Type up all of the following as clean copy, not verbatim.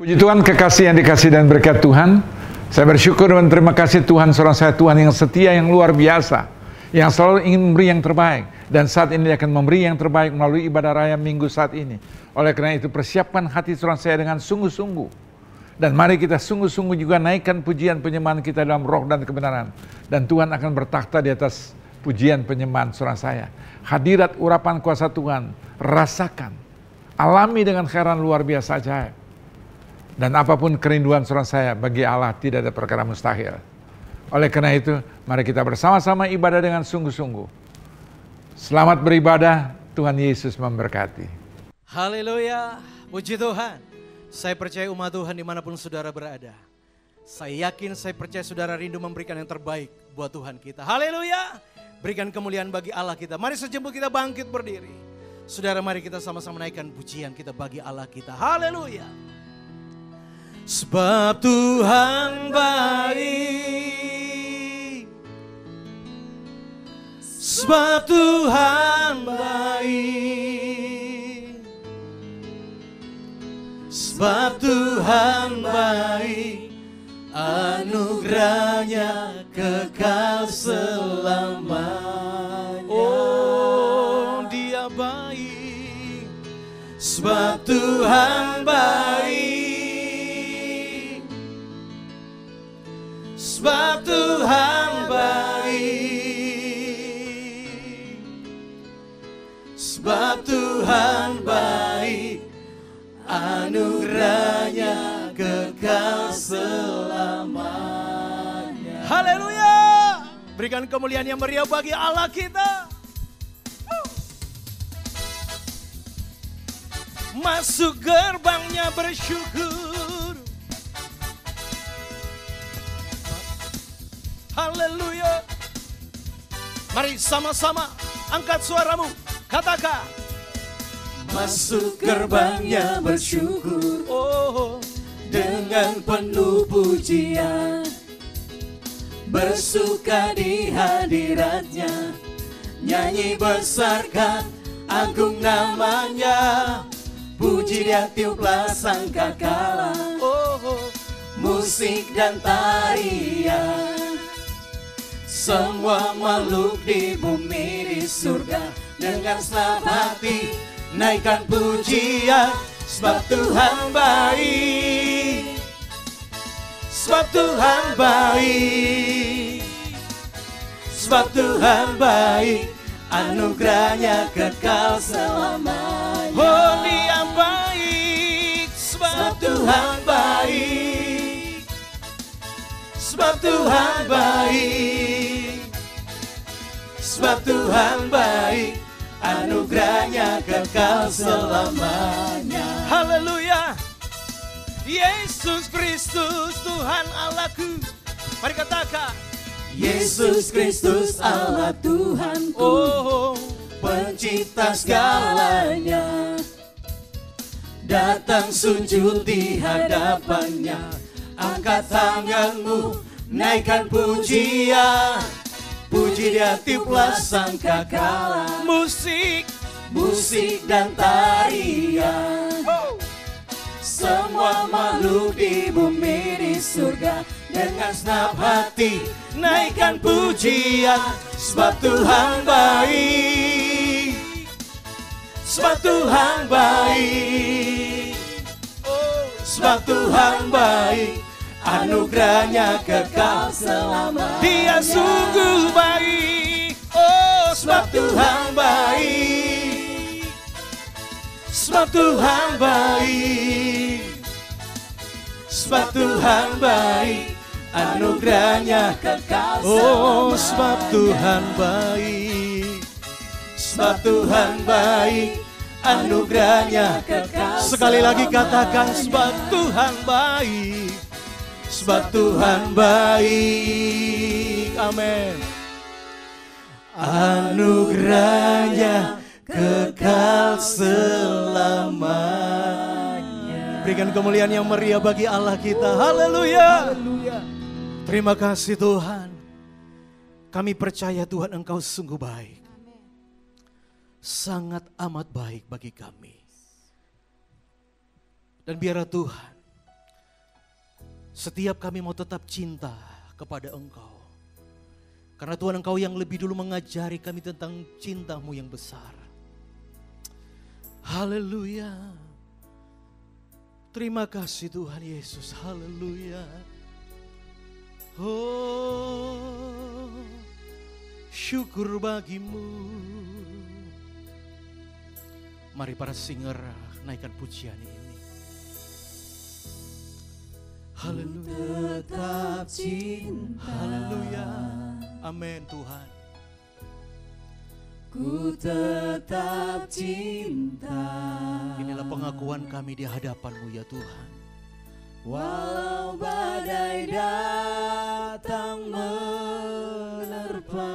Puji Tuhan, kekasih yang dikasih dan berkat Tuhan. Saya bersyukur dan terima kasih Tuhan, seorang saya Tuhan yang setia, yang luar biasa, yang selalu ingin memberi yang terbaik. Dan saat ini dia akan memberi yang terbaik melalui ibadah raya minggu saat ini. Oleh karena itu persiapkan hati seorang saya dengan sungguh-sungguh. Dan mari kita sungguh-sungguh juga naikkan pujian penyembahan kita dalam roh dan kebenaran. Dan Tuhan akan bertakhta di atas pujian penyembahan seorang saya. Hadirat urapan kuasa Tuhan, rasakan, alami dengan khairan luar biasa ajaib. Dan apapun kerinduan seorang saya, bagi Allah tidak ada perkara mustahil. Oleh karena itu, mari kita bersama-sama ibadah dengan sungguh-sungguh. Selamat beribadah, Tuhan Yesus memberkati. Haleluya, puji Tuhan. Saya percaya umat Tuhan dimanapun saudara berada. Saya yakin, saya percaya saudara rindu memberikan yang terbaik buat Tuhan kita. Haleluya, berikan kemuliaan bagi Allah kita. Mari sejenak kita bangkit berdiri. Saudara, mari kita sama-sama naikkan pujian kita bagi Allah kita. Haleluya. Sebab Tuhan baik, sebab Tuhan baik, sebab Tuhan baik, anugerahnya kekal selamanya. Oh, Dia baik, sebab Tuhan baik, sebab Tuhan baik, sebab Tuhan baik, anugerahnya kekal selamanya. Haleluya, berikan kemuliaan yang meriah bagi Allah kita. Masuk gerbangnya bersyukur. Haleluya. Mari sama-sama angkat suaramu, katakan. Masuk gerbangnya bersyukur, oh, dengan penuh pujian, bersuka di hadiratnya, nyanyi besarkan agung namanya, puji Dia tiuplah sangkakala, oh, musik dan tarian. Semua makhluk di bumi di surga dengan senang hati naikkan pujian. Sebab Tuhan baik, sebab Tuhan baik, sebab Tuhan baik, anugerahnya kekal selamanya. Oh, Dia baik, sebab Tuhan baik, sebab Tuhan baik, sebab Tuhan baik, anugerahnya kekal selamanya. Haleluya. Yesus Kristus Tuhan Allahku. Mari katakan. Yesus Kristus Allah Tuhanku, oh, pencipta segalanya. Datang sujud di hadapannya, angkat tanganmu, naikkan pujian, puji Dia tiuplah sangkakala, musik, musik dan tarian. Semua makhluk di bumi di surga dengan senang hati naikkan pujian. Sebab Tuhan baik, sebab Tuhan baik, oh, sebab Tuhan baik, anugerahnya kekal selamanya. Dia sungguh baik, oh, sebab Tuhan baik, sebab Tuhan baik, sebab Tuhan baik, anugerahnya kekal selamanya. Oh, sebab Tuhan baik, sebab Tuhan baik, anugerahnya kekal. Sekali lagi katakan, sebab Tuhan baik, sebab Tuhan baik, amin. Anugerahnya kekal selamanya. Berikan kemuliaan yang meriah bagi Allah kita. Haleluya. Haleluya. Terima kasih Tuhan. Kami percaya Tuhan Engkau sungguh baik. Sangat amat baik bagi kami. Dan biarlah Tuhan Setiap kami mau tetap cinta kepada Engkau. Karena Tuhan, Engkau yang lebih dulu mengajari kami tentang cinta-Mu yang besar. Haleluya. Terima kasih Tuhan Yesus. Haleluya. Oh, syukur bagimu. Mari para singer naikkan pujian ini. Haleluya. Tetap cinta. Haleluya. Amin Tuhan. Ku tetap cinta. Inilah pengakuan kami di hadapan-Mu ya Tuhan. Walau badai datang menerpa,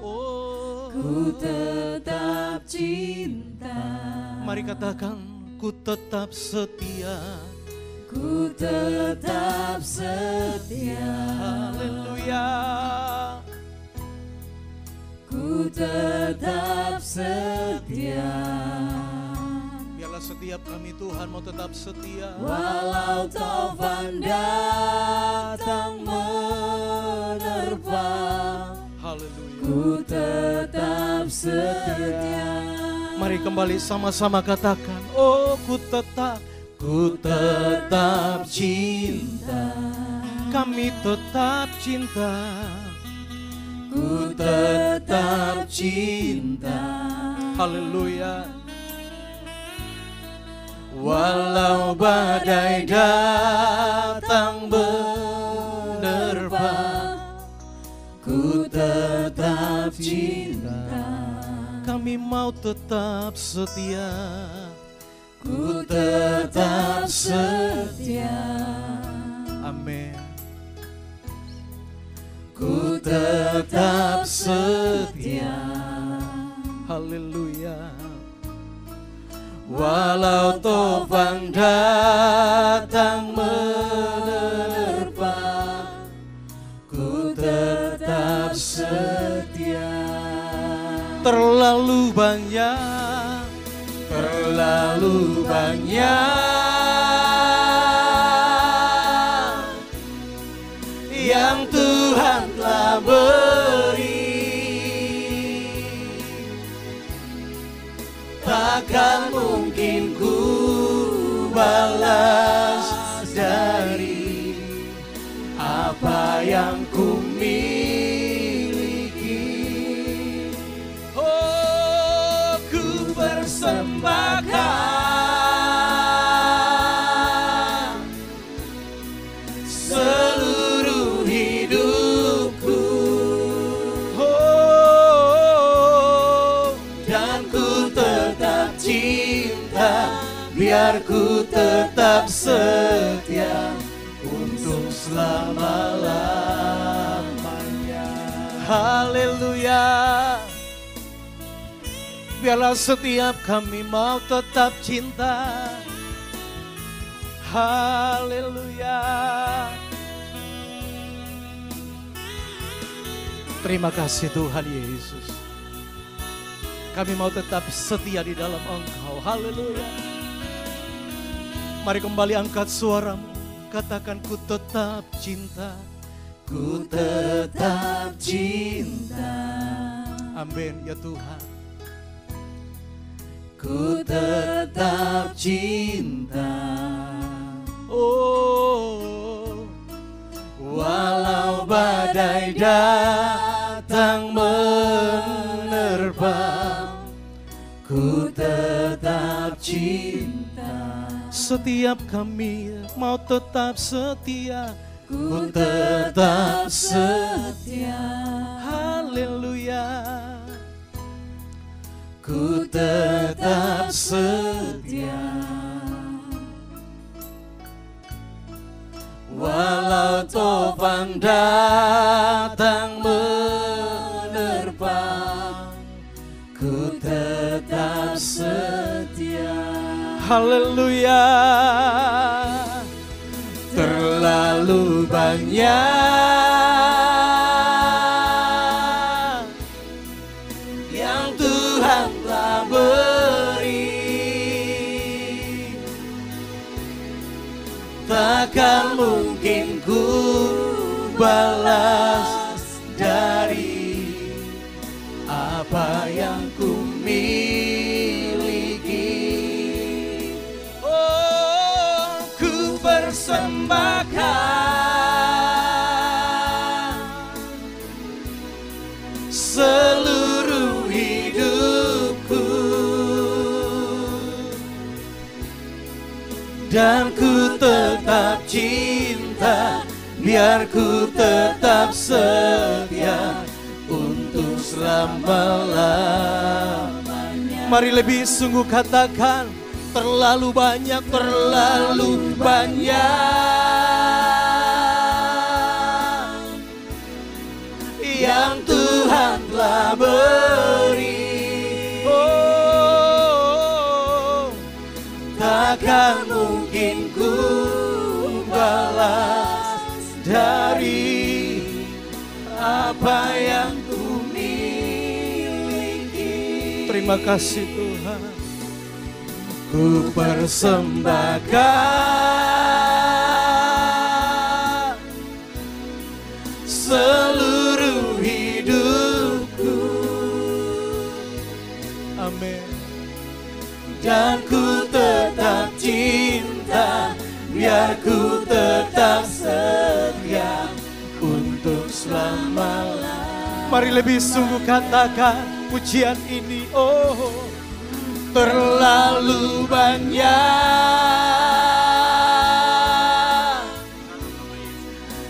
Oh, ku tetap cinta. mari katakan, ku tetap setia. Ku tetap setia. Haleluya. Ku tetap setia. Biarlah setiap kami Tuhan mau tetap setia. Walau taufan datang menerpa, Haleluya. ku tetap setia. Mari kembali sama-sama katakan, oh ku tetap cinta. Kami tetap cinta. Ku tetap cinta. Haleluya. Walau badai datang menerpa, ku tetap cinta. kami mau tetap setia. Ku tetap setia. Amin. Ku tetap setia. Haleluya. Walau topang datang menerpa, Ku tetap setia. terlalu banyak yang Tuhan telah beri, takkan mungkin ku balas dari apa yang ku miliki. Oh, ku persembahkan seluruh hidupku. Oh, dan ku tetap cinta, biar ku tetap setia untuk selama-lamanya. Haleluya. Biarlah setiap kami mau tetap cinta. Haleluya. Terima kasih Tuhan Yesus. Kami mau tetap setia di dalam Engkau. Haleluya. Mari kembali angkat suaramu. Katakan, ku tetap cinta. Ku tetap cinta. Amin ya Tuhan. Ku tetap cinta. Oh, walau badai datang menerpa, Ku tetap cinta. setiap kami mau tetap setia. Ku tetap setia. Haleluya. Ku tetap setia. Walau topang datang menerpa, Ku tetap setia. haleluya. Terlalu banyak yang Tuhan telah beri, takkan mungkin balas dari apa yang ku miliki. Oh, ku persembahkan seluruh hidupku, dan ku tetap cinta, biar ku tetap setia untuk selama-lamanya. Mari lebih sungguh katakan, terlalu banyak, terlalu banyak yang Tuhan telah beri. Oh, Takkan mungkin ku balas dari apa yang ku miliki. terima kasih Tuhan. Ku persembahkan seluruh hidupku, Amin. dan ku tetap cinta, biar ku tetap setia untuk selama-lamanya. Mari lebih sungguh katakan pujian ini. Oh, Terlalu banyak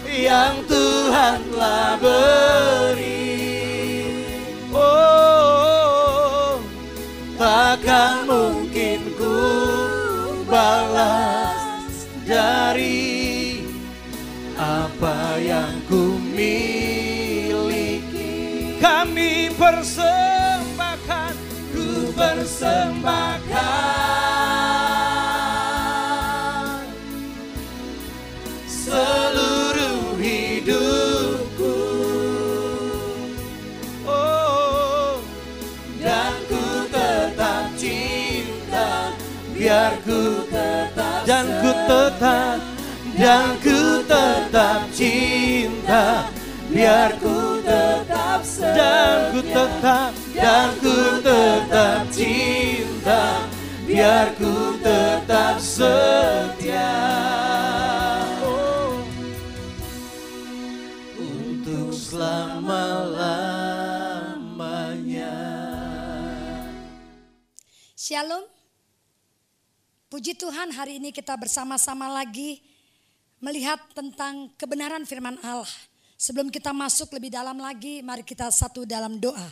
yang Tuhan telah beri. oh, Takkan mungkin ku balas dari apa yang ku miliki. kami persembahkan, Ku persembahkan seluruh hidupku, oh, dan ku tetap cinta, biar ku tetap dan ku tetap, dan ku tetap cinta, biar ku tetap dan ku tetap, dan ku tetap cinta, biar ku tetap setia untuk selama-lamanya. Shalom. Puji Tuhan, hari ini kita bersama-sama lagi melihat tentang kebenaran firman Allah. Sebelum kita masuk lebih dalam lagi, mari kita satu dalam doa.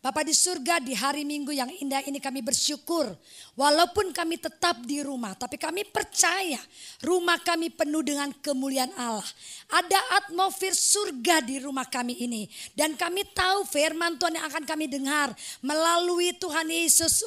Bapa di surga, di hari Minggu yang indah ini kami bersyukur. Walaupun kami tetap di rumah, tapi kami percaya rumah kami penuh dengan kemuliaan Allah. Ada atmosfer surga di rumah kami ini. Dan kami tahu firman Tuhan yang akan kami dengar melalui Tuhan Yesus.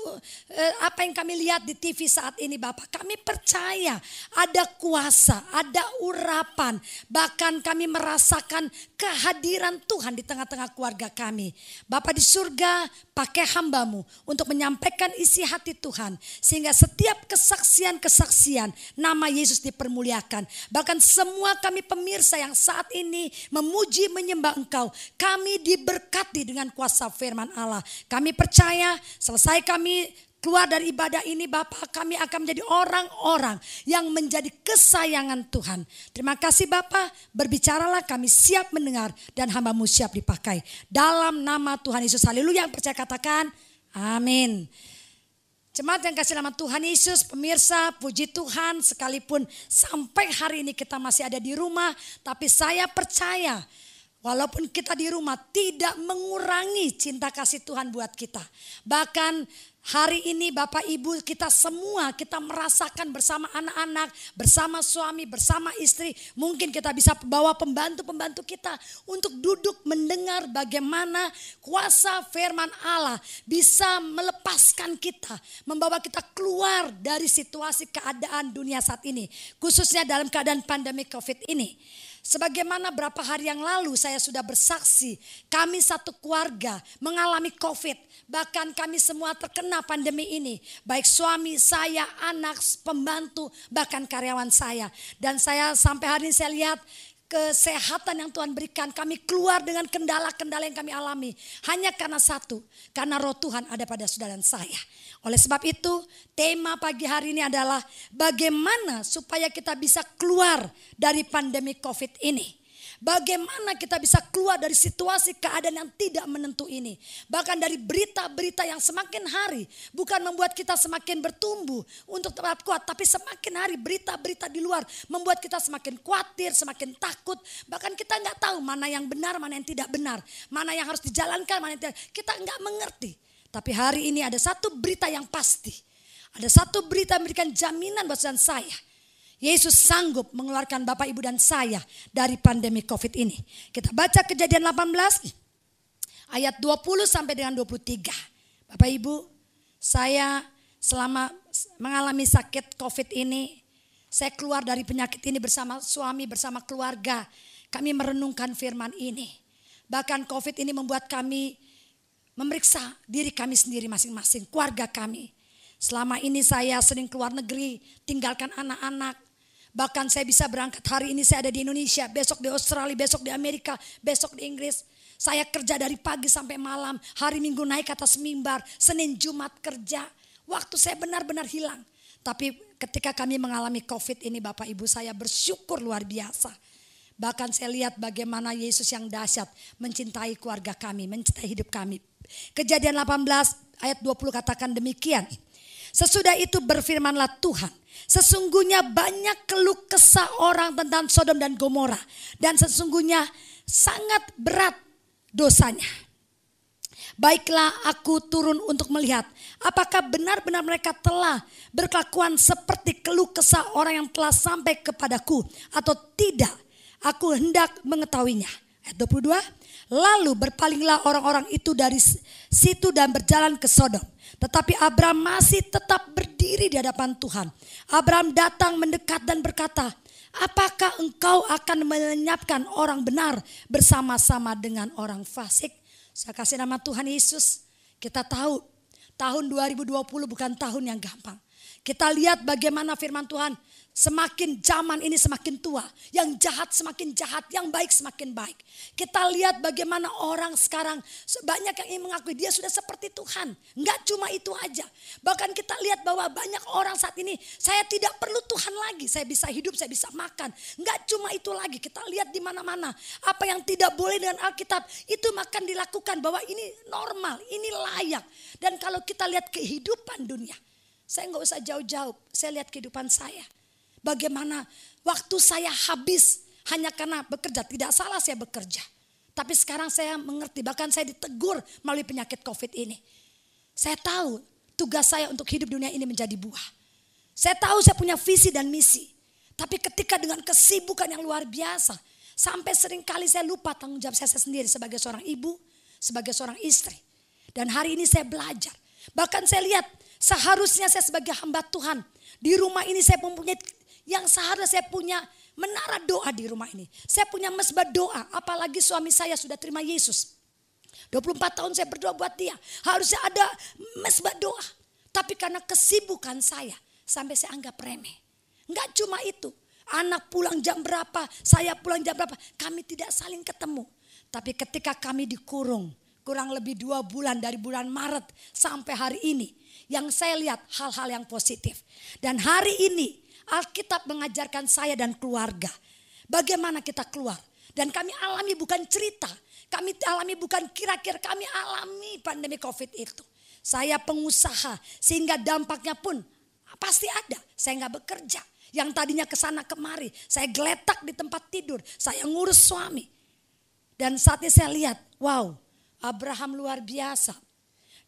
Apa yang kami lihat di TV saat ini Bapak. Kami percaya ada kuasa, ada urapan. Bahkan kami merasakan kehadiran Tuhan di tengah-tengah keluarga kami. Bapak di surga, pakai hamba-Mu untuk menyampaikan isi hati Tuhan. Sehingga setiap kesaksian-kesaksian nama Yesus dipermuliakan. Bahkan semua kami pemirsa yang saat ini memuji menyembah Engkau. Kami diberkati dengan kuasa firman Allah. Kami percaya selesai kami keluar dari ibadah ini Bapak, kami akan menjadi orang-orang yang menjadi kesayangan Tuhan. Terima kasih Bapak, berbicaralah, kami siap mendengar dan hamba-Mu siap dipakai. Dalam nama Tuhan Yesus, haleluya. Yang percaya katakan amin. Jemaat yang kasih nama Tuhan Yesus, pemirsa, puji Tuhan, sekalipun sampai hari ini kita masih ada di rumah, tapi saya percaya walaupun kita di rumah tidak mengurangi cinta kasih Tuhan buat kita. Bahkan hari ini Bapak Ibu kita semua kita merasakan bersama anak-anak, bersama suami, bersama istri. Mungkin kita bisa bawa pembantu-pembantu kita untuk duduk mendengar bagaimana kuasa firman Allah bisa melepaskan kita. Membawa kita keluar dari situasi keadaan dunia saat ini. Khususnya dalam keadaan pandemi COVID ini. Sebagaimana berapa hari yang lalu saya sudah bersaksi, kami satu keluarga mengalami COVID. Bahkan kami semua terkena pandemi ini. Baik suami, saya, anak, pembantu, bahkan karyawan saya. Dan saya sampai hari ini saya lihat kesehatan yang Tuhan berikan. Kami keluar dengan kendala-kendala yang kami alami. Hanya karena satu, karena roh Tuhan ada pada saudara dan saya. Oleh sebab itu, tema pagi hari ini adalah bagaimana supaya kita bisa keluar dari pandemi COVID ini. Bagaimana kita bisa keluar dari situasi keadaan yang tidak menentu ini. Bahkan dari berita-berita yang semakin hari bukan membuat kita semakin bertumbuh untuk tetap kuat. Tapi semakin hari berita-berita di luar membuat kita semakin khawatir, semakin takut. Bahkan kita nggak tahu mana yang benar, mana yang tidak benar. Mana yang harus dijalankan, mana yang tidak. Kita nggak mengerti. Tapi hari ini ada satu berita yang pasti. Ada satu berita yang memberikan jaminan buat saya. Yesus sanggup mengeluarkan Bapak, Ibu dan saya dari pandemi COVID ini. Kita baca Kejadian 18 ayat 20 sampai dengan 23. Bapak Ibu, saya selama mengalami sakit COVID ini, saya keluar dari penyakit ini bersama suami, bersama keluarga. Kami merenungkan firman ini. Bahkan COVID ini membuat kami memeriksa diri kami sendiri masing-masing, keluarga kami. Selama ini saya sering keluar negeri, tinggalkan anak-anak. Bahkan saya bisa berangkat hari ini saya ada di Indonesia, besok di Australia, besok di Amerika, besok di Inggris. Saya kerja dari pagi sampai malam, hari Minggu naik ke atas mimbar, Senin Jumat kerja. Waktu saya benar-benar hilang. Tapi ketika kami mengalami COVID ini Bapak Ibu, saya bersyukur luar biasa. Bahkan saya lihat bagaimana Yesus yang dahsyat mencintai keluarga kami, mencintai hidup kami. Kejadian 18 ayat 20 katakan demikian. Sesudah itu berfirmanlah Tuhan, sesungguhnya banyak keluh kesah orang tentang Sodom dan Gomora. Dan sesungguhnya sangat berat dosanya. Baiklah aku turun untuk melihat apakah benar-benar mereka telah berkelakuan seperti keluh kesah orang yang telah sampai kepadaku atau tidak. Aku hendak mengetahuinya. Ayat 22. Lalu berpalinglah orang-orang itu dari situ dan berjalan ke Sodom. Tetapi Abraham masih tetap berdiri di hadapan Tuhan. Abraham datang mendekat dan berkata, apakah engkau akan melenyapkan orang benar bersama-sama dengan orang fasik? Saya kasih nama Tuhan Yesus. Kita tahu tahun 2020 bukan tahun yang gampang. Kita lihat bagaimana firman Tuhan, semakin zaman ini semakin tua, yang jahat semakin jahat, yang baik semakin baik. Kita lihat bagaimana orang sekarang banyak yang ingin mengakui dia sudah seperti Tuhan. Enggak cuma itu aja. Bahkan kita lihat bahwa banyak orang saat ini, saya tidak perlu Tuhan lagi, saya bisa hidup, saya bisa makan. Enggak cuma itu lagi, kita lihat di mana-mana apa yang tidak boleh dengan Alkitab itu makan dilakukan, bahwa ini normal, ini layak. Dan kalau kita lihat kehidupan dunia, saya nggak usah jauh-jauh, saya lihat kehidupan saya. Bagaimana waktu saya habis hanya karena bekerja. Tidak salah saya bekerja. Tapi sekarang saya mengerti, bahkan saya ditegur melalui penyakit COVID ini. Saya tahu tugas saya untuk hidup dunia ini menjadi buah. Saya tahu saya punya visi dan misi. Tapi ketika dengan kesibukan yang luar biasa, sampai seringkali saya lupa tanggung jawab saya sendiri sebagai seorang ibu, sebagai seorang istri. Dan hari ini saya belajar. Bahkan saya lihat seharusnya saya sebagai hamba Tuhan. Di rumah ini saya mempunyai yang seharusnya saya punya menara doa di rumah ini. Saya punya mesbah doa. Apalagi suami saya sudah terima Yesus. 24 tahun saya berdoa buat dia. Harusnya ada mesbah doa. Tapi karena kesibukan saya, sampai saya anggap remeh. Enggak cuma itu. Anak pulang jam berapa, saya pulang jam berapa. Kami tidak saling ketemu. Tapi ketika kami dikurung, kurang lebih 2 bulan dari bulan Maret sampai hari ini. Yang saya lihat hal-hal yang positif. Dan hari ini Alkitab mengajarkan saya dan keluarga. Bagaimana kita keluar. Dan kami alami bukan cerita. Kami alami bukan kira-kira. Kami alami pandemi COVID itu. Saya pengusaha sehingga dampaknya pun pasti ada. Saya gak bekerja. Yang tadinya kesana kemari. Saya geletak di tempat tidur. Saya ngurus suami. Dan saatnya saya lihat, wow, Abraham luar biasa.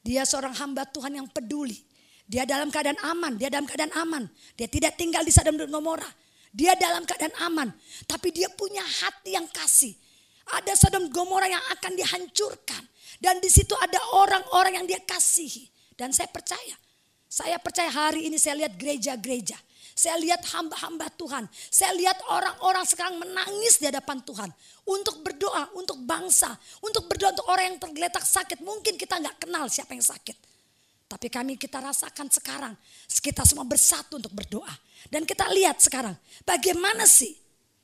Dia seorang hamba Tuhan yang peduli. Dia dalam keadaan aman. Dia dalam keadaan aman. Dia tidak tinggal di Sodom dan Gomora. Dia dalam keadaan aman. Tapi dia punya hati yang kasih. Ada Sodom Gomora yang akan dihancurkan. Dan di situ ada orang-orang yang dia kasihi. Dan saya percaya hari ini saya lihat gereja-gereja. Saya lihat hamba-hamba Tuhan. Saya lihat orang-orang sekarang menangis di hadapan Tuhan. Untuk berdoa, untuk bangsa. Untuk berdoa untuk orang yang tergeletak sakit. Mungkin kita gak kenal siapa yang sakit. Tapi kita rasakan sekarang. Kita semua bersatu untuk berdoa. Dan kita lihat sekarang. Bagaimana sih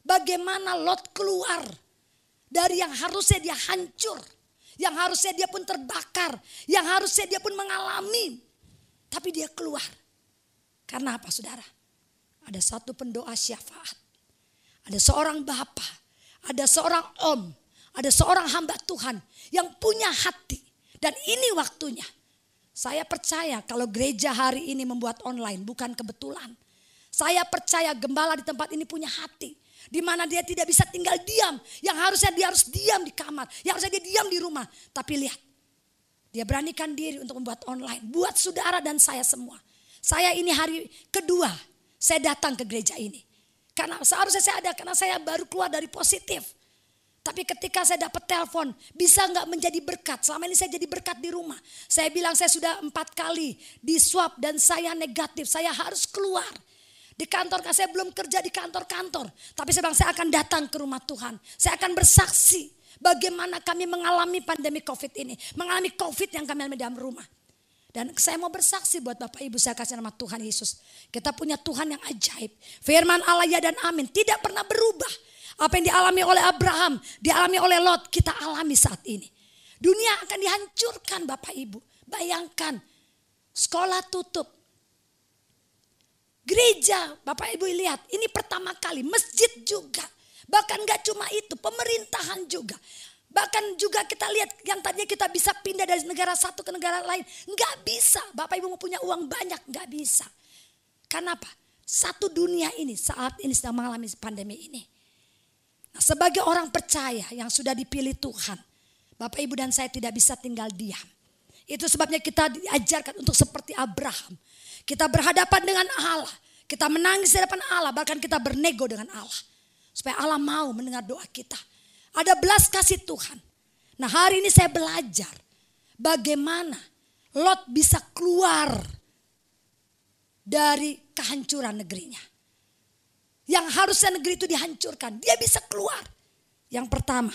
Bagaimana Lot keluar dari yang harusnya dia hancur. Yang harusnya dia pun terbakar. Yang harusnya dia pun mengalami. Tapi dia keluar. Karena apa saudara? Ada satu pendoa syafaat. Ada seorang bapa. Ada seorang om. Ada seorang hamba Tuhan yang punya hati. Dan ini waktunya. Saya percaya kalau gereja hari ini membuat online bukan kebetulan. Saya percaya gembala di tempat ini punya hati. Di mana dia tidak bisa tinggal diam. Yang harusnya dia harus diam di kamar. Yang harusnya dia diam di rumah. Tapi lihat. Dia beranikan diri untuk membuat online. Buat saudara dan saya semua. Saya ini hari kedua. Saya datang ke gereja ini. Karena seharusnya saya ada. Karena saya baru keluar dari positif. Tapi ketika saya dapat telepon. Bisa gak menjadi berkat. Selama ini saya jadi berkat di rumah. Saya bilang saya sudah 4 kali di swab. Dan saya negatif. Saya harus keluar. Di kantor, saya belum kerja di kantor-kantor. Tapi saya bilang saya akan datang ke rumah Tuhan. Saya akan bersaksi bagaimana kami mengalami pandemi COVID ini. Mengalami COVID yang kami alami dalam rumah. Dan saya mau bersaksi buat Bapak Ibu, saya kasih nama Tuhan Yesus. Kita punya Tuhan yang ajaib. Firman Allah ya dan amin. Tidak pernah berubah. Apa yang dialami oleh Abraham, dialami oleh Lot, kita alami saat ini. Dunia akan dihancurkan Bapak Ibu. Bayangkan, sekolah tutup. Gereja, Bapak Ibu lihat, ini pertama kali, masjid juga. Bahkan gak cuma itu, pemerintahan juga. Bahkan juga kita lihat yang tadinya kita bisa pindah dari negara satu ke negara lain. Gak bisa, Bapak Ibu mau punya uang banyak, gak bisa. Karena apa? Satu dunia ini saat ini sedang mengalami pandemi ini. Nah, sebagai orang percaya yang sudah dipilih Tuhan, Bapak Ibu dan saya tidak bisa tinggal diam. Itu sebabnya kita diajarkan untuk seperti Abraham. Kita berhadapan dengan Allah. Kita menangis di hadapan Allah. Bahkan kita bernego dengan Allah. Supaya Allah mau mendengar doa kita. Ada belas kasih Tuhan. Nah hari ini saya belajar. Bagaimana Lot bisa keluar dari kehancuran negerinya. Yang harusnya negeri itu dihancurkan. Dia bisa keluar. Yang pertama.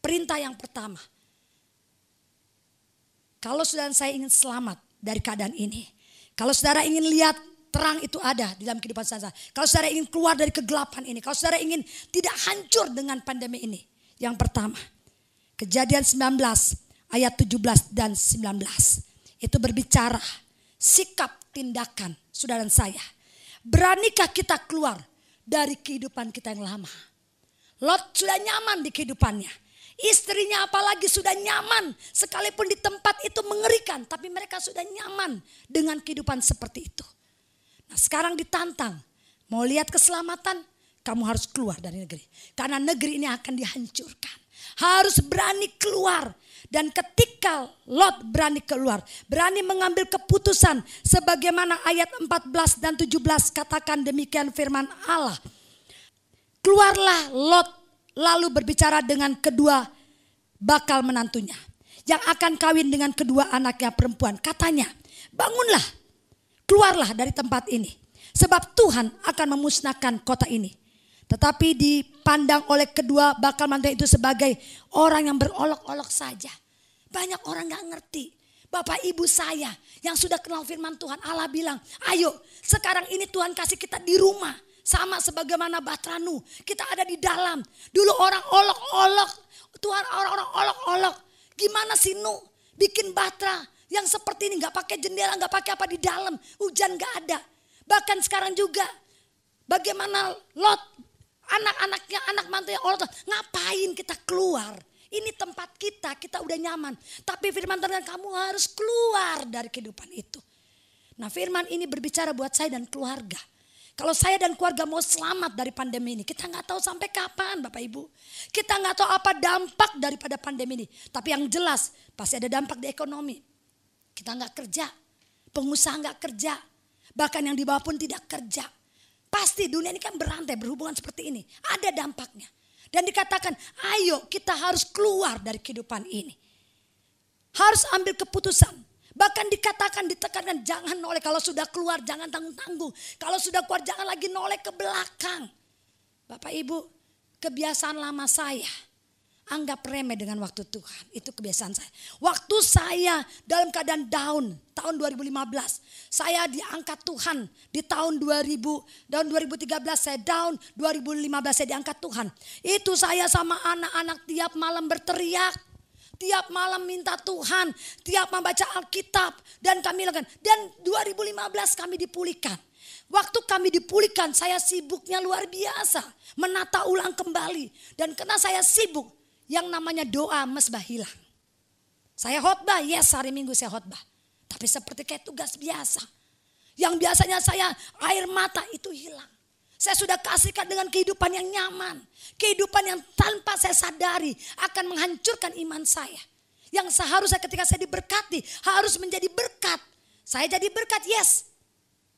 Perintah yang pertama. Kalau saudara saya ingin selamat dari keadaan ini. Kalau saudara ingin lihat terang itu ada di dalam kehidupan saudara. Kalau saudara ingin keluar dari kegelapan ini. Kalau saudara ingin tidak hancur dengan pandemi ini. Yang pertama. Kejadian 19 ayat 17 dan 19. Itu berbicara sikap tindakan saudara dan saya. Beranikah kita keluar dari kehidupan kita yang lama. Lot sudah nyaman di kehidupannya. Istrinya apalagi sudah nyaman. Sekalipun di tempat itu mengerikan. Tapi mereka sudah nyaman dengan kehidupan seperti itu. Nah sekarang ditantang. Mau lihat keselamatan? Kamu harus keluar dari negeri. Karena negeri ini akan dihancurkan. Harus berani keluar. Dan ketika Lot berani keluar. Berani mengambil keputusan. Sebagaimana ayat 14 dan 17 katakan demikian firman Allah. Keluarlah Lot. Lalu berbicara dengan kedua bakal menantunya. Yang akan kawin dengan kedua anaknya perempuan. Katanya, bangunlah, keluarlah dari tempat ini. Sebab Tuhan akan memusnahkan kota ini. Tetapi dipandang oleh kedua bakal menantunya itu sebagai orang yang berolok-olok saja. Banyak orang gak ngerti. Bapak ibu saya yang sudah kenal firman Tuhan. Allah bilang, ayo sekarang ini Tuhan kasih kita di rumah. Sama sebagaimana Batranu. Kita ada di dalam. Dulu orang olok-olok. Tuhan orang-orang olok-olok. Gimana sih Nu? Bikin batra yang seperti ini. Gak pakai jendela, gak pakai apa di dalam. Hujan gak ada. Bahkan sekarang juga. Bagaimana Lot. Anak-anaknya, anak mantunya olok. Ngapain kita keluar? Ini tempat kita. Kita udah nyaman. Tapi firman Tuhan kamu harus keluar dari kehidupan itu. Nah firman ini berbicara buat saya dan keluarga. Kalau saya dan keluarga mau selamat dari pandemi ini. Kita gak tahu sampai kapan Bapak Ibu. Kita gak tahu apa dampak daripada pandemi ini. Tapi yang jelas pasti ada dampak di ekonomi. Kita gak kerja. Pengusaha gak kerja. Bahkan yang di bawah pun tidak kerja. Pasti dunia ini kan berantai berhubungan seperti ini. Ada dampaknya. Dan dikatakan ayo kita harus keluar dari kehidupan ini. Harus ambil keputusan. Bahkan dikatakan, ditekankan jangan noleh. Kalau sudah keluar jangan tanggung-tanggung. Kalau sudah keluar jangan lagi noleh ke belakang. Bapak Ibu, kebiasaan lama saya. anggap remeh dengan waktu Tuhan. Itu kebiasaan saya. Waktu saya dalam keadaan down tahun 2015. Saya diangkat Tuhan di tahun 2013 saya down. 2015 saya diangkat Tuhan. Itu saya sama anak-anak tiap malam berteriak. Tiap malam minta Tuhan. Tiap membaca Alkitab. Dan kami lakukan. Dan 2015 kami dipulihkan. Waktu kami dipulihkan saya sibuknya luar biasa. Menata ulang kembali. Dan karena saya sibuk. Yang namanya doa mesbah hilang. Saya khotbah, yes hari Minggu saya khotbah. Tapi seperti kayak tugas biasa. Yang biasanya saya air mata itu hilang. Saya sudah kasihkan dengan kehidupan yang nyaman. Kehidupan yang tanpa saya sadari akan menghancurkan iman saya. Yang seharusnya ketika saya diberkati harus menjadi berkat. Saya jadi berkat, yes.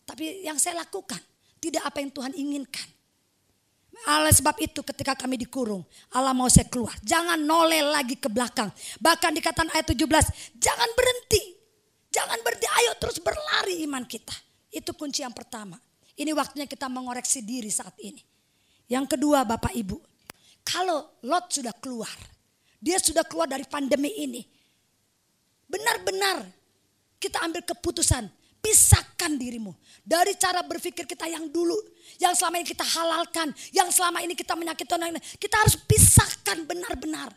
Tapi yang saya lakukan tidak apa yang Tuhan inginkan. Oleh sebab itu ketika kami dikurung, Allah mau saya keluar. Jangan noleh lagi ke belakang. Bahkan dikatakan ayat 17, jangan berhenti. Jangan berhenti, ayo terus berlari iman kita. Itu kunci yang pertama. Ini waktunya kita mengoreksi diri saat ini. Yang kedua Bapak Ibu, kalau Lot sudah keluar, dia sudah keluar dari pandemi ini. Benar-benar kita ambil keputusan, pisahkan dirimu dari cara berpikir kita yang dulu. Yang selama ini kita halalkan, yang selama ini kita menyakiti orang lain. Kita harus pisahkan benar-benar.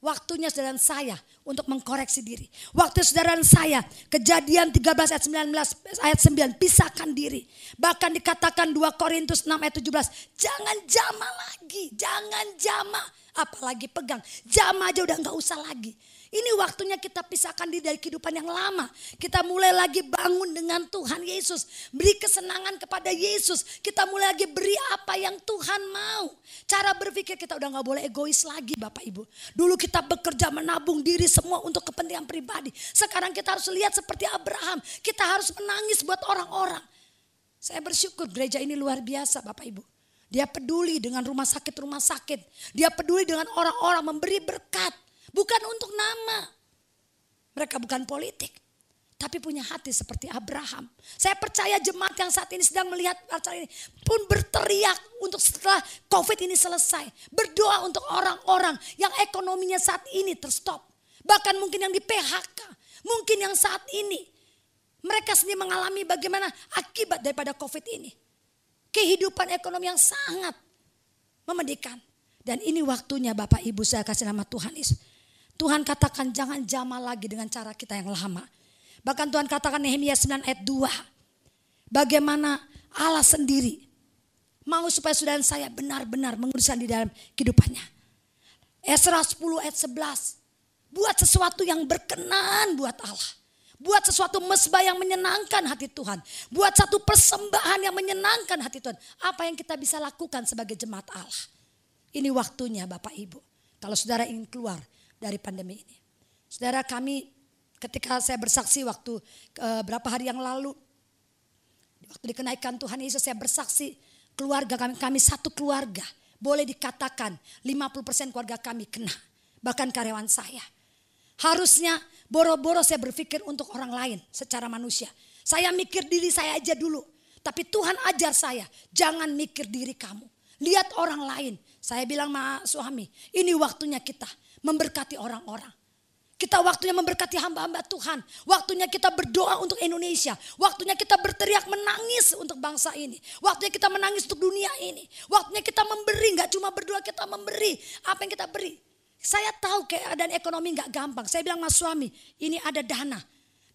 Waktunya saudara saya untuk mengkoreksi diri. Waktu saudara saya, Kejadian 13 ayat 9, pisahkan diri. Bahkan dikatakan 2 Korintus 6 ayat 17, jangan jama lagi, jangan jama. Apalagi pegang, jama aja udah gak usah lagi. Ini waktunya kita pisahkan diri dari kehidupan yang lama. Kita mulai lagi bangun dengan Tuhan Yesus. Beri kesenangan kepada Yesus. Kita mulai lagi beri apa yang Tuhan mau. Cara berpikir kita udah gak boleh egois lagi Bapak Ibu. Dulu kita bekerja menabung diri semua untuk kepentingan pribadi. Sekarang kita harus lihat seperti Abraham. Kita harus menangis buat orang-orang. Saya bersyukur gereja ini luar biasa Bapak Ibu. Dia peduli dengan rumah sakit. Dia peduli dengan orang-orang, memberi berkat. Bukan untuk nama. Mereka bukan politik. Tapi punya hati seperti Abraham. Saya percaya jemaat yang saat ini sedang melihat acara ini pun berteriak untuk setelah COVID ini selesai. Berdoa untuk orang-orang yang ekonominya saat ini terstop. Bahkan mungkin yang di PHK. Mungkin yang saat ini mereka sendiri mengalami bagaimana akibat daripada COVID ini. Kehidupan ekonomi yang sangat memedihkan. Dan ini waktunya Bapak Ibu saya kasih nama Tuhan Yesus. Tuhan katakan jangan jama lagi dengan cara kita yang lama. Bahkan Tuhan katakan Nehemia 9 ayat 2. Bagaimana Allah sendiri mau supaya saudara saya benar-benar menguruskan di dalam kehidupannya. Esra 10 ayat 11. Buat sesuatu yang berkenan buat Allah. Buat sesuatu mesbah yang menyenangkan hati Tuhan. Buat satu persembahan yang menyenangkan hati Tuhan. Apa yang kita bisa lakukan sebagai jemaat Allah. Ini waktunya Bapak Ibu. Kalau saudara ingin keluar dari pandemi ini. Saudara kami ketika saya bersaksi waktu berapa hari yang lalu. Waktu dikenaikan Tuhan Yesus saya bersaksi keluarga kami satu keluarga. Boleh dikatakan 50% keluarga kami kena. Bahkan karyawan saya. Harusnya boro-boro saya berpikir untuk orang lain secara manusia. Saya mikir diri saya aja dulu. Tapi Tuhan ajar saya jangan mikir diri kamu. Lihat orang lain. Saya bilang sama suami ini waktunya kita memberkati orang-orang. Kita waktunya memberkati hamba-hamba Tuhan. Waktunya kita berdoa untuk Indonesia. Waktunya kita berteriak menangis untuk bangsa ini. Waktunya kita menangis untuk dunia ini. Waktunya kita memberi, gak cuma berdoa, kita memberi. Apa yang kita beri? Saya tahu keadaan ekonomi gak gampang. Saya bilang sama suami, ini ada dana.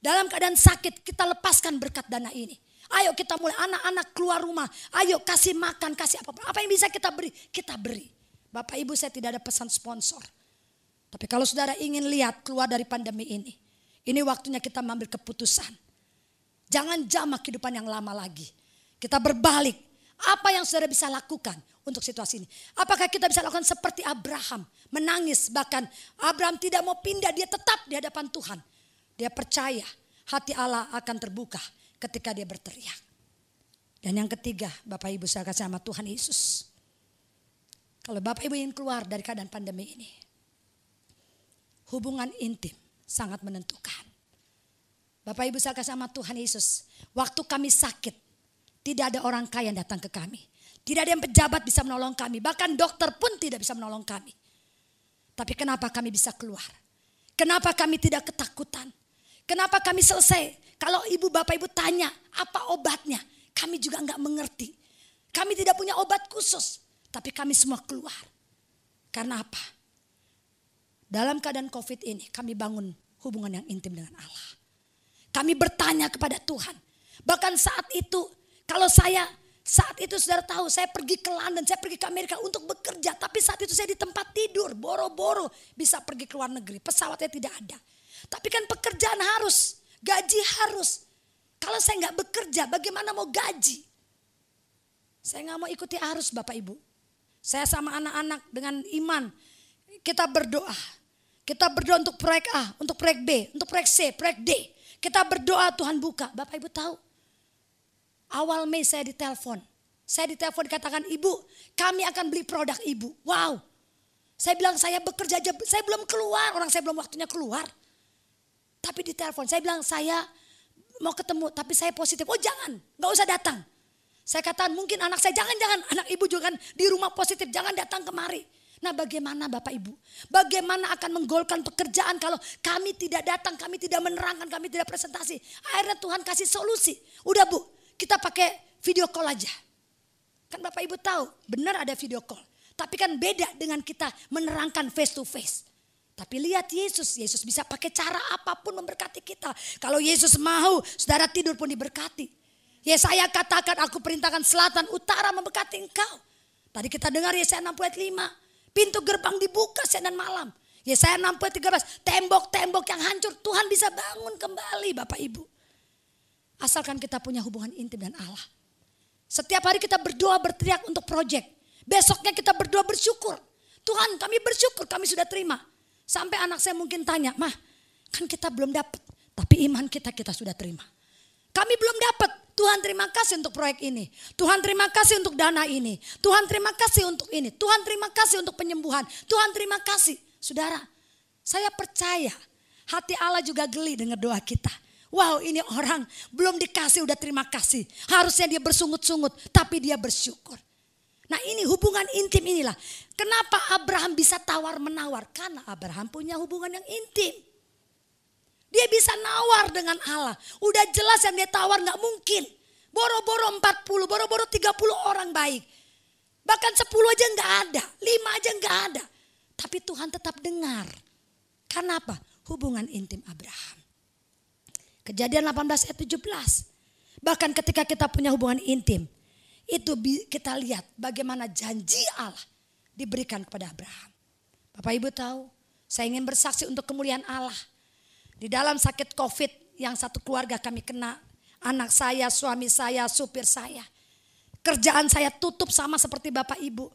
Dalam keadaan sakit kita lepaskan berkat dana ini. Ayo kita mulai anak-anak keluar rumah. Ayo kasih makan, kasih apa-apa. Apa yang bisa kita beri? Kita beri. Bapak Ibu saya tidak ada pesan sponsor. Tapi kalau saudara ingin lihat keluar dari pandemi ini waktunya kita mengambil keputusan. Jangan jamak kehidupan yang lama lagi. Kita berbalik. Apa yang saudara bisa lakukan untuk situasi ini? Apakah kita bisa lakukan seperti Abraham? Menangis, bahkan Abraham tidak mau pindah, dia tetap di hadapan Tuhan. Dia percaya hati Allah akan terbuka ketika dia berteriak. Dan yang ketiga, Bapak Ibu saya kasih sama Tuhan Yesus. Kalau Bapak Ibu ingin keluar dari keadaan pandemi ini, hubungan intim sangat menentukan. Bapak Ibu saya kasih sama Tuhan Yesus. Waktu kami sakit, tidak ada orang kaya yang datang ke kami. Tidak ada yang pejabat bisa menolong kami. Bahkan dokter pun tidak bisa menolong kami. Tapi kenapa kami bisa keluar? Kenapa kami tidak ketakutan? Kenapa kami selesai? Kalau ibu bapak ibu tanya apa obatnya? Kami juga enggak mengerti. Kami tidak punya obat khusus. Tapi kami semua keluar. Karena apa? Dalam keadaan COVID ini kami bangun hubungan yang intim dengan Allah. Kami bertanya kepada Tuhan. Bahkan saat itu saat itu saudara tahu saya pergi ke London, saya pergi ke Amerika untuk bekerja. Tapi saat itu saya di tempat tidur, boro-boro bisa pergi ke luar negeri. Pesawatnya tidak ada. Tapi kan pekerjaan harus, gaji harus. Kalau saya nggak bekerja bagaimana mau gaji? Saya nggak mau ikuti arus Bapak Ibu. Saya sama anak-anak dengan iman kita berdoa. Kita berdoa untuk proyek A, untuk proyek B, untuk proyek C, proyek D. Kita berdoa Tuhan buka. Bapak Ibu tahu? Awal Mei saya ditelepon. Saya ditelepon dikatakan, ibu kami akan beli produk ibu. Wow. Saya bilang saya bekerja aja, saya belum keluar. Orang saya belum waktunya keluar. Tapi ditelepon, saya bilang saya mau ketemu tapi saya positif. Oh jangan, gak usah datang. Saya katakan mungkin anak saya, jangan. Anak ibu juga kan di rumah positif, jangan datang kemari. Nah bagaimana Bapak Ibu? Bagaimana akan menggolkan pekerjaan kalau kami tidak datang, kami tidak menerangkan, kami tidak presentasi. Akhirnya Tuhan kasih solusi. Udah Bu, kita pakai video call aja. Kan Bapak Ibu tahu benar ada video call. Tapi kan beda dengan kita menerangkan face to face. Tapi lihat Yesus bisa pakai cara apapun memberkati kita. Kalau Yesus mau, saudara tidur pun diberkati. Yesaya katakan aku perintahkan selatan utara memberkati engkau. Tadi kita dengar Yesaya 60 ayat 5. Pintu gerbang dibuka siang dan malam. Yesaya 60 ayat 13. Tembok-tembok yang hancur Tuhan bisa bangun kembali Bapak Ibu. Asalkan kita punya hubungan intim dengan Allah. Setiap hari kita berdoa berteriak untuk proyek. Besoknya kita berdoa bersyukur. Tuhan kami bersyukur kami sudah terima. Sampai anak saya mungkin tanya, Mah kan kita belum dapat. Tapi iman kita sudah terima. Kami belum dapat. Tuhan terima kasih untuk proyek ini. Tuhan terima kasih untuk dana ini. Tuhan terima kasih untuk ini. Tuhan terima kasih untuk penyembuhan. Tuhan terima kasih. Saudara, saya percaya hati Allah juga geli dengar doa kita. Wow ini orang belum dikasih udah terima kasih. Harusnya dia bersungut-sungut tapi dia bersyukur. Nah ini hubungan intim inilah. Kenapa Abraham bisa tawar-menawar? Karena Abraham punya hubungan yang intim. Dia bisa nawar dengan Allah. Udah jelas yang dia tawar gak mungkin. Boro-boro 40, boro-boro 30 orang baik. Bahkan 10 aja gak ada, 5 aja gak ada. Tapi Tuhan tetap dengar. Karena apa? Hubungan intim Abraham. Kejadian 18 ayat 17. Bahkan ketika kita punya hubungan intim. Itu kita lihat bagaimana janji Allah diberikan kepada Abraham. Bapak Ibu tahu, saya ingin bersaksi untuk kemuliaan Allah. Di dalam sakit COVID yang satu keluarga kami kena. Anak saya, suami saya, supir saya. Kerjaan saya tutup sama seperti Bapak Ibu.